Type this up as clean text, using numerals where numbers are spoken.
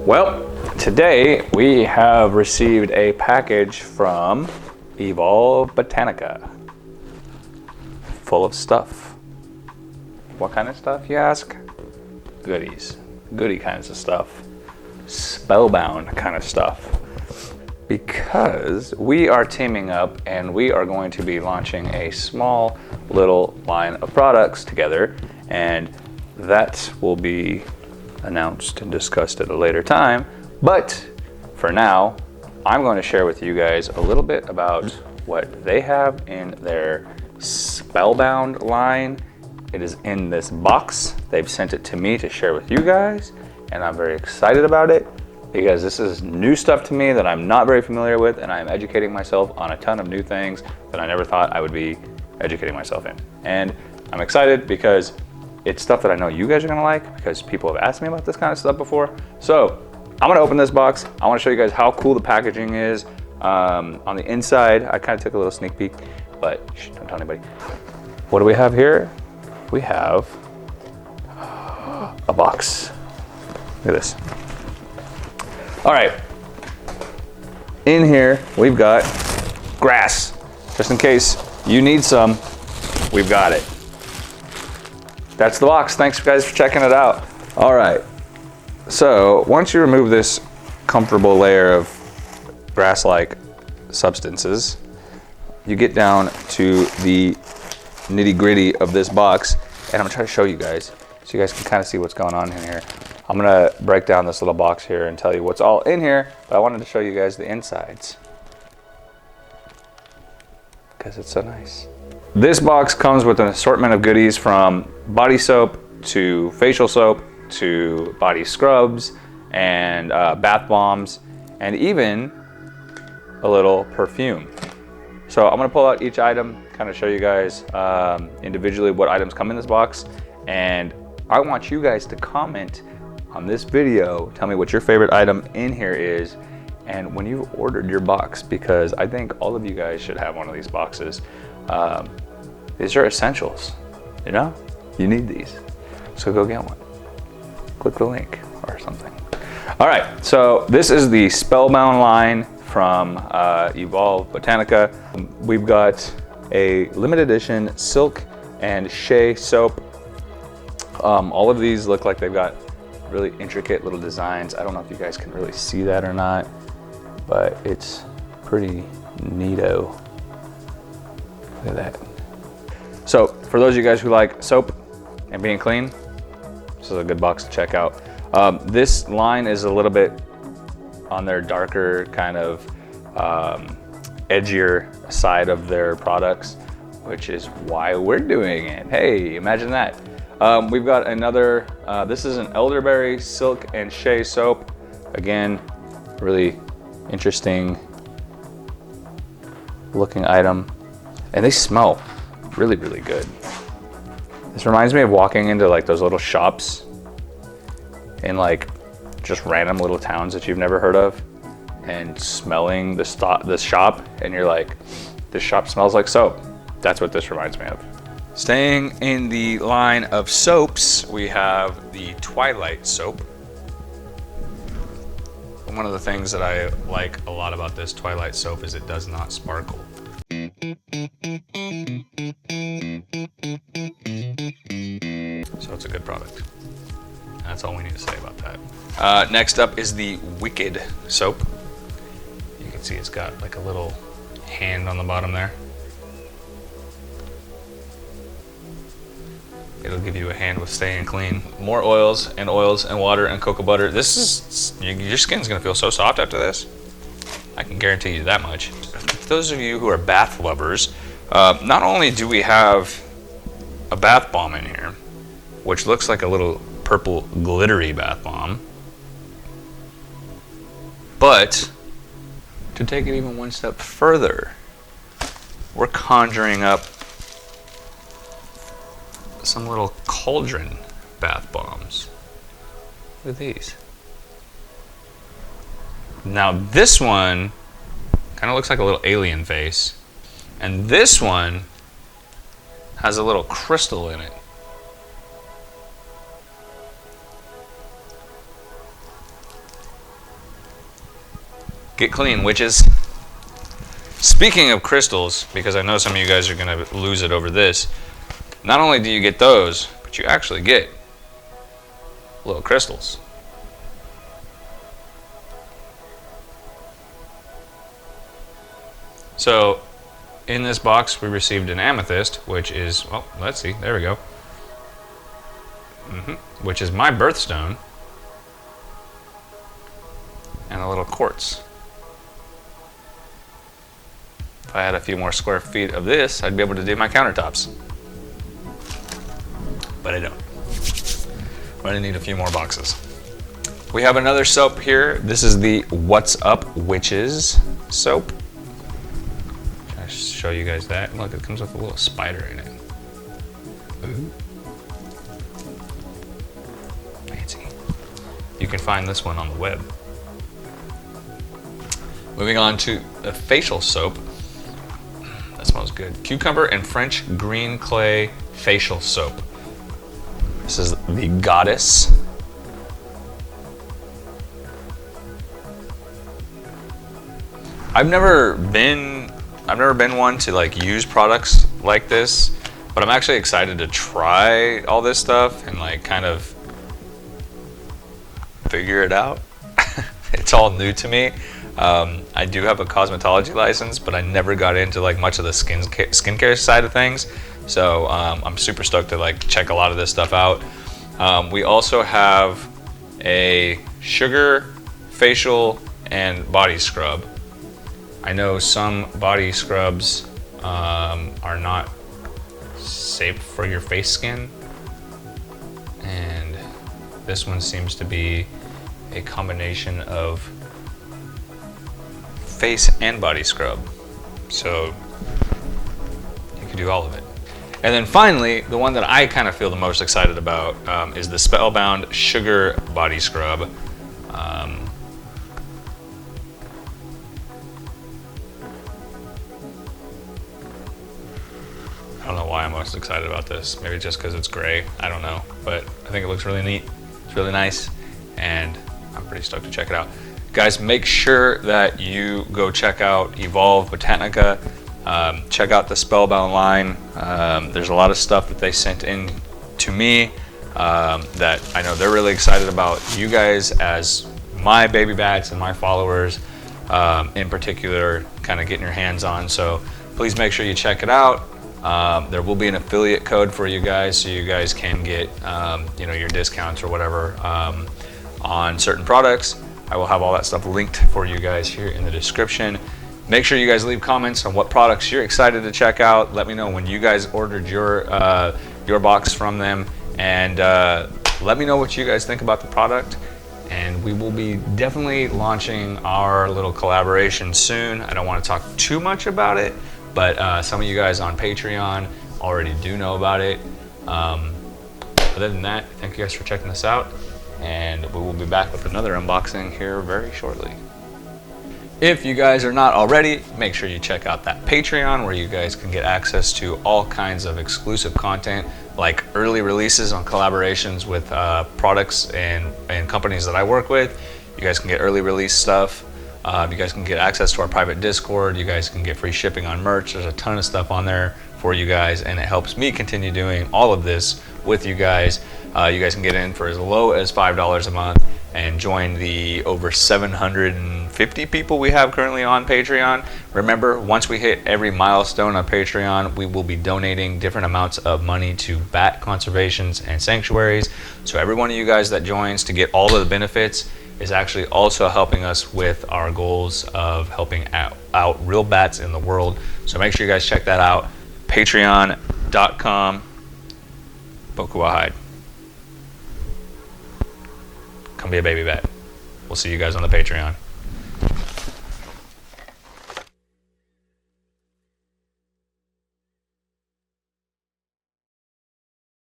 Well, today we have received a package from Evolution Botanica, full of stuff. What kind of stuff, you ask? Goodies, goody kinds of stuff, spellbound kind of stuff. Because we are teaming up and we are going to be launching a small little line of products together, and that will be announced and discussed at a later time. But for now, I'm going to share with you guys a little bit about what they have in their Spellbound line. It is in this box. They've sent it to me to share with you guys, and I'm very excited about it because this is new stuff to me that I'm not very familiar with, and I'm educating myself on a ton of new things that I never thought I would be educating myself in. And I'm excited because it's stuff that I know you guys are gonna like, because people have asked me about this kind of stuff before. So I'm gonna open this box. I wanna show you guys how cool the packaging is. On the inside, I kind of took a little sneak peek, but shh, don't tell anybody. What do we have here? We have a box. Look at this. All right, in here we've got grass. Just in case you need some, we've got it. That's the box. Thanks guys for checking it out. All right, so once you remove this comfortable layer of grass-like substances, you get down to the nitty-gritty of this box, and I'm gonna try to show you guys so you guys can kind of see what's going on in here. I'm gonna break down this little box here and tell you what's all in here, but I wanted to show you guys the insides because it's so nice. This box comes with an assortment of goodies, from body soap to facial soap to body scrubs and bath bombs, and even a little perfume. So I'm gonna pull out each item, kind of show you guys individually what items come in this box, and I want you guys to comment on this video, tell me what your favorite item in here is, and when you've ordered your box, because I think all of you guys should have one of these boxes. These are essentials, you know? You need these, so go get one. Click the link or something. All right, so this is the Spellbound line from Evolution Botanica. We've got a limited edition silk and shea soap. All of these look like they've got really intricate little designs. I don't know if you guys can really see that or not, but it's pretty neato. Look at that. So for those of you guys who like soap and being clean, this is a good box to check out. This line is a little bit on their darker, kind of edgier side of their products, which is why we're doing it. Hey, imagine that. We've got another, this is an elderberry silk and shea soap. Again, really interesting looking item. And they smell really, really good. This reminds me of walking into like those little shops in like just random little towns that you've never heard of, and smelling the shop, and you're like, this shop smells like soap. That's what this reminds me of. Staying in the line of soaps, we have the Twilight soap. One of the things that I like a lot about this Twilight soap is it does not sparkle. So it's a good product. That's all we need to say about that. Next up is the Wicked soap. You can see it's got like a little hand on the bottom there. It'll give you a hand with staying clean. More oils and water and cocoa butter. This is, your skin's gonna feel so soft after this. I can guarantee you that much. For those of you who are bath lovers, not only do we have a bath bomb in here, which looks like a little purple glittery bath bomb, but to take it even one step further, we're conjuring up some little cauldron bath bombs. Look at these. Now this one kind of looks like a little alien face, and this one has a little crystal in it. Get clean, witches. Speaking of crystals, because I know some of you guys are going to lose it over this, not only do you get those, but you actually get little crystals. So, in this box, we received an amethyst, which is, well, let's see, there we go. Which is my birthstone. And a little quartz. If I had a few more square feet of this, I'd be able to do my countertops. But I don't. I'm gonna need a few more boxes. We have another soap here. This is the What's Up Witches soap. I'll show you guys that. Look, it comes with a little spider in it. Ooh. Fancy. You can find this one on the web. Moving on to the facial soap. That smells good. Cucumber and French green clay facial soap. This is the Goddess. I've never been one to like use products like this, but I'm actually excited to try all this stuff and like kind of figure it out. It's all new to me. I do have a cosmetology license, but I never got into like much of the skincare side of things. So I'm super stoked to like check a lot of this stuff out. We also have a sugar facial and body scrub. I know some body scrubs are not safe for your face skin, and this one seems to be a combination of face and body scrub, so you can do all of it. And then finally, the one that I kind of feel the most excited about is the Spellbound Sugar Body Scrub. I don't know why I'm most excited about this. Maybe just because it's gray. I don't know. But I think it looks really neat. It's really nice. And I'm pretty stoked to check it out. Guys, make sure that you go check out Evolve Botanica. Check out the Spellbound line. There's a lot of stuff that they sent in to me that I know they're really excited about you guys as my baby bats and my followers in particular kind of getting your hands on. So please make sure you check it out. There will be an affiliate code for you guys so you guys can get your discounts or whatever on certain products. I will have all that stuff linked for you guys here in the description. Make sure you guys leave comments on what products you're excited to check out. Let me know when you guys ordered your box from them, and let me know what you guys think about the product. And we will be definitely launching our little collaboration soon. I don't want to talk too much about it, but some of you guys on Patreon already do know about it. Other than that, thank you guys for checking this out, and we will be back with another unboxing here very shortly. If you guys are not already, make sure you check out that Patreon where you guys can get access to all kinds of exclusive content, like early releases on collaborations with products and companies that I work with. You guys can get early release stuff. You guys can get access to our private Discord. You guys can get free shipping on merch. There's a ton of stuff on there for you guys, and it helps me continue doing all of this with you guys. You guys can get in for as low as $5 a month and join the over 750 people we have currently on Patreon. Remember, once we hit every milestone on Patreon, we will be donating different amounts of money to bat conservations and sanctuaries. So every one of you guys that joins to get all of the benefits is actually also helping us with our goals of helping out real bats in the world. So make sure you guys check that out. Patreon.com Bokuwahyde. Come be a baby bat. We'll see you guys on the Patreon.